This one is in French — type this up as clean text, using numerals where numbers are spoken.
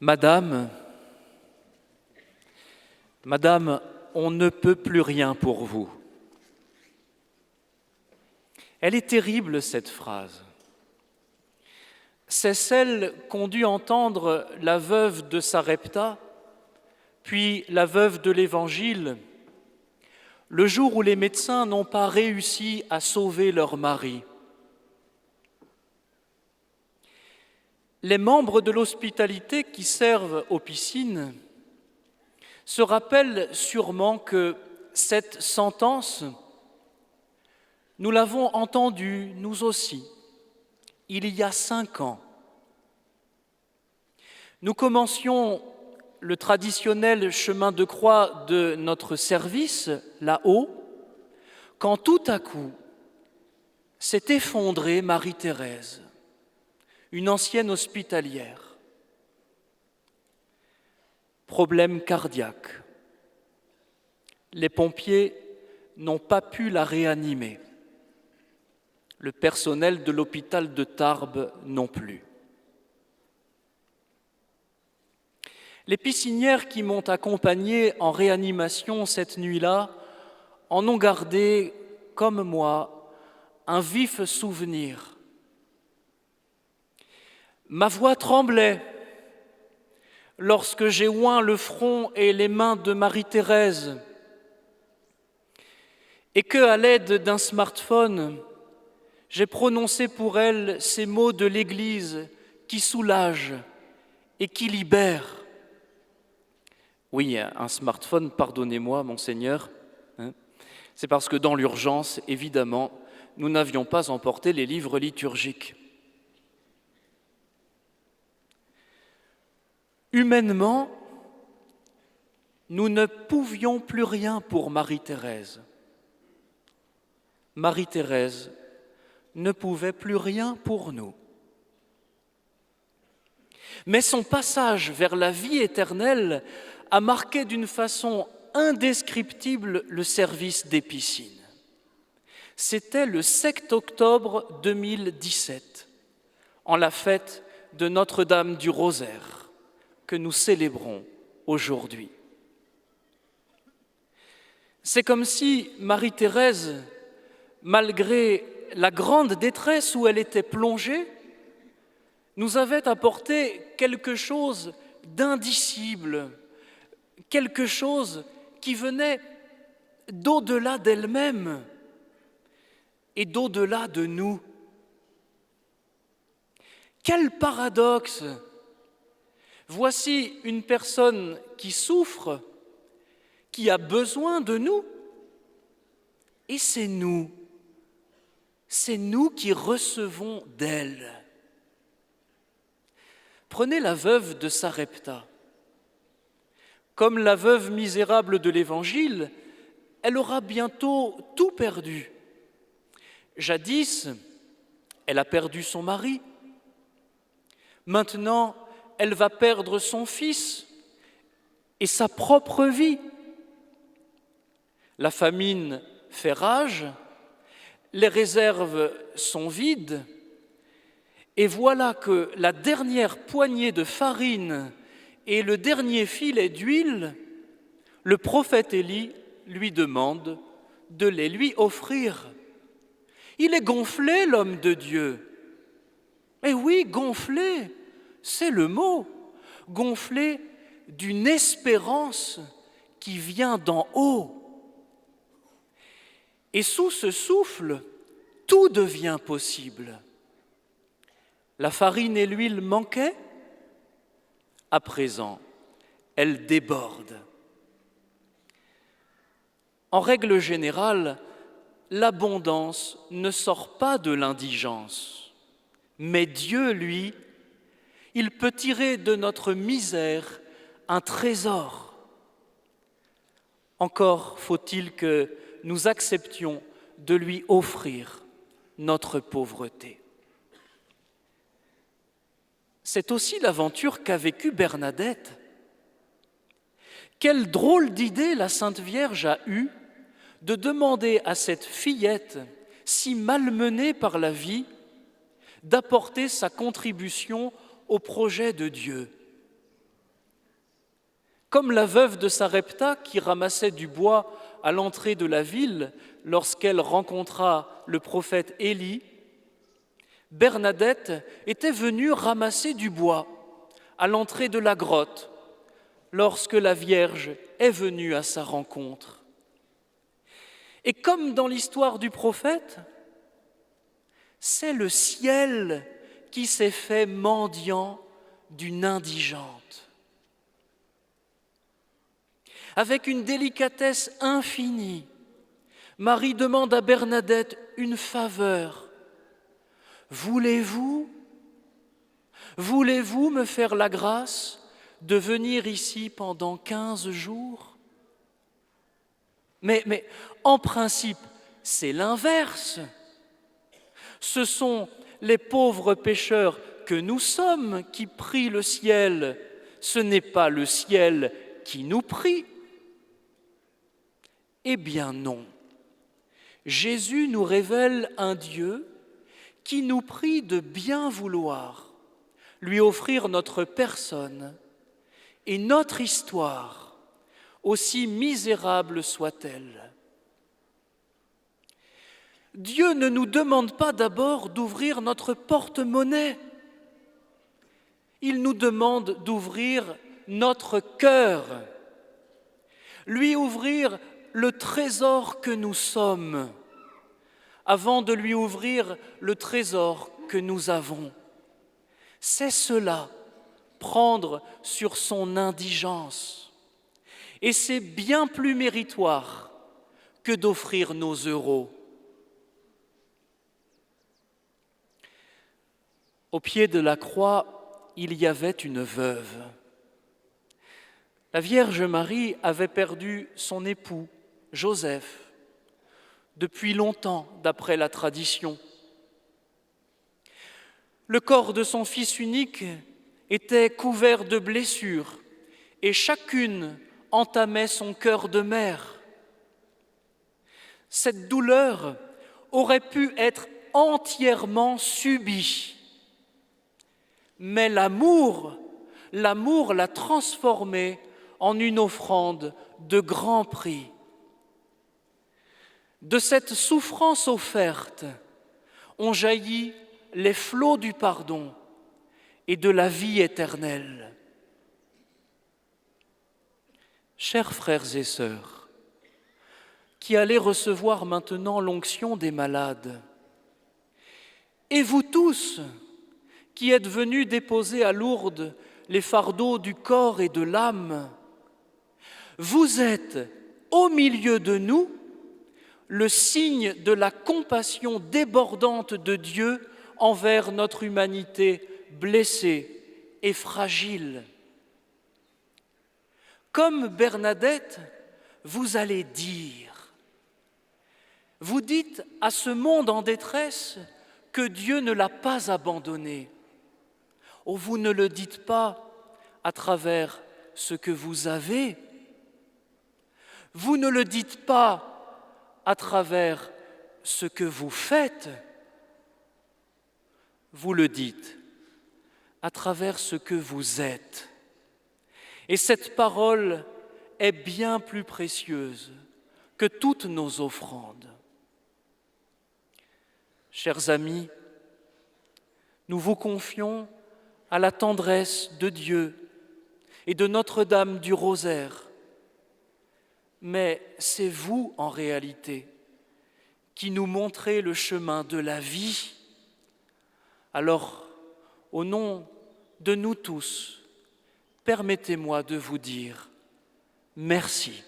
Madame, Madame, on ne peut plus rien pour vous. Elle est terrible, cette phrase. C'est celle qu'ont dû entendre la veuve de Sarepta, puis la veuve de l'Évangile, le jour où les médecins n'ont pas réussi à sauver leur mari. Les membres de l'hospitalité qui servent aux piscines se rappellent sûrement que cette sentence, nous l'avons entendue, nous aussi, il y a 5 ans. Nous commencions le traditionnel chemin de croix de notre service, là-haut, quand tout à coup s'est effondrée Marie-Thérèse, une ancienne hospitalière. Problème cardiaque. Les pompiers n'ont pas pu la réanimer. Le personnel de l'hôpital de Tarbes non plus. Les piscinières qui m'ont accompagné en réanimation cette nuit-là en ont gardé, comme moi, un vif souvenir. Ma voix tremblait lorsque j'ai oint le front et les mains de Marie-Thérèse et que, à l'aide d'un smartphone, j'ai prononcé pour elle ces mots de l'Église qui soulagent et qui libèrent. Oui, un smartphone, pardonnez-moi, Monseigneur, c'est parce que dans l'urgence, évidemment, nous n'avions pas emporté les livres liturgiques. Humainement, nous ne pouvions plus rien pour Marie-Thérèse. Marie-Thérèse ne pouvait plus rien pour nous. Mais son passage vers la vie éternelle a marqué d'une façon indescriptible le service des piscines. C'était le 7 octobre 2017, en la fête de Notre-Dame du Rosaire, que nous célébrons aujourd'hui. C'est comme si Marie-Thérèse, malgré la grande détresse où elle était plongée, nous avait apporté quelque chose d'indicible, quelque chose qui venait d'au-delà d'elle-même et d'au-delà de nous. Quel paradoxe! Voici une personne qui souffre, qui a besoin de nous, et c'est nous qui recevons d'elle. Prenez la veuve de Sarepta. Comme la veuve misérable de l'Évangile, elle aura bientôt tout perdu. Jadis, elle a perdu son mari. Maintenant, elle va perdre son fils et sa propre vie. La famine fait rage, les réserves sont vides, et voilà que la dernière poignée de farine et le dernier filet d'huile, le prophète Élie lui demande de les lui offrir. Il est gonflé, l'homme de Dieu. Eh oui, gonflé, c'est le mot, gonflé d'une espérance qui vient d'en haut. Et sous ce souffle, tout devient possible. La farine et l'huile manquaient, à présent, elles débordent. En règle générale, l'abondance ne sort pas de l'indigence, mais Dieu, lui, il peut tirer de notre misère un trésor. Encore faut-il que nous acceptions de lui offrir notre pauvreté. C'est aussi l'aventure qu'a vécue Bernadette. Quelle drôle d'idée la Sainte Vierge a eue de demander à cette fillette, si malmenée par la vie, d'apporter sa contribution au projet de Dieu. comme la veuve de Sarepta qui ramassait du bois à l'entrée de la ville lorsqu'elle rencontra le prophète Élie, Bernadette était venue ramasser du bois à l'entrée de la grotte lorsque la Vierge est venue à sa rencontre. Et comme dans l'histoire du prophète, c'est le ciel qui s'est fait mendiant d'une indigente. Avec une délicatesse infinie, Marie demande à Bernadette une faveur. Voulez-vous me faire la grâce de venir ici pendant 15 jours ? Mais en principe, c'est l'inverse. Ce sont les pauvres pécheurs que nous sommes qui prient le ciel. Ce n'est pas le ciel qui nous prie. Eh bien non. Jésus nous révèle un Dieu qui nous prie de bien vouloir lui offrir notre personne et notre histoire, aussi misérable soit-elle. Dieu ne nous demande pas d'abord d'ouvrir notre porte-monnaie. Il nous demande d'ouvrir notre cœur, lui ouvrir le trésor que nous sommes, avant de lui ouvrir le trésor que nous avons. C'est cela, prendre sur son indigence. Et c'est bien plus méritoire que d'offrir nos euros. Au pied de la croix, il y avait une veuve. La Vierge Marie avait perdu son époux, Joseph, depuis longtemps, d'après la tradition. Le corps de son fils unique était couvert de blessures et chacune entamait son cœur de mère. Cette douleur aurait pu être entièrement subie, mais l'amour l'a transformée en une offrande de grand prix. De cette souffrance offerte ont jailli les flots du pardon et de la vie éternelle. Chers frères et sœurs, qui allez recevoir maintenant l'onction des malades, et vous tous qui êtes venus déposer à Lourdes les fardeaux du corps et de l'âme, vous êtes au milieu de nous le signe de la compassion débordante de Dieu envers notre humanité blessée et fragile. Comme Bernadette, vous allez dire, vous dites à ce monde en détresse que Dieu ne l'a pas abandonné. Oh, vous ne le dites pas à travers ce que vous avez, vous ne le dites pas à travers ce que vous faites, vous le dites à travers ce que vous êtes. Et cette parole est bien plus précieuse que toutes nos offrandes. Chers amis, nous vous confions à la tendresse de Dieu et de Notre-Dame du Rosaire. Mais c'est vous, en réalité, qui nous montrez le chemin de la vie. Alors, au nom de nous tous, permettez-moi de vous dire merci.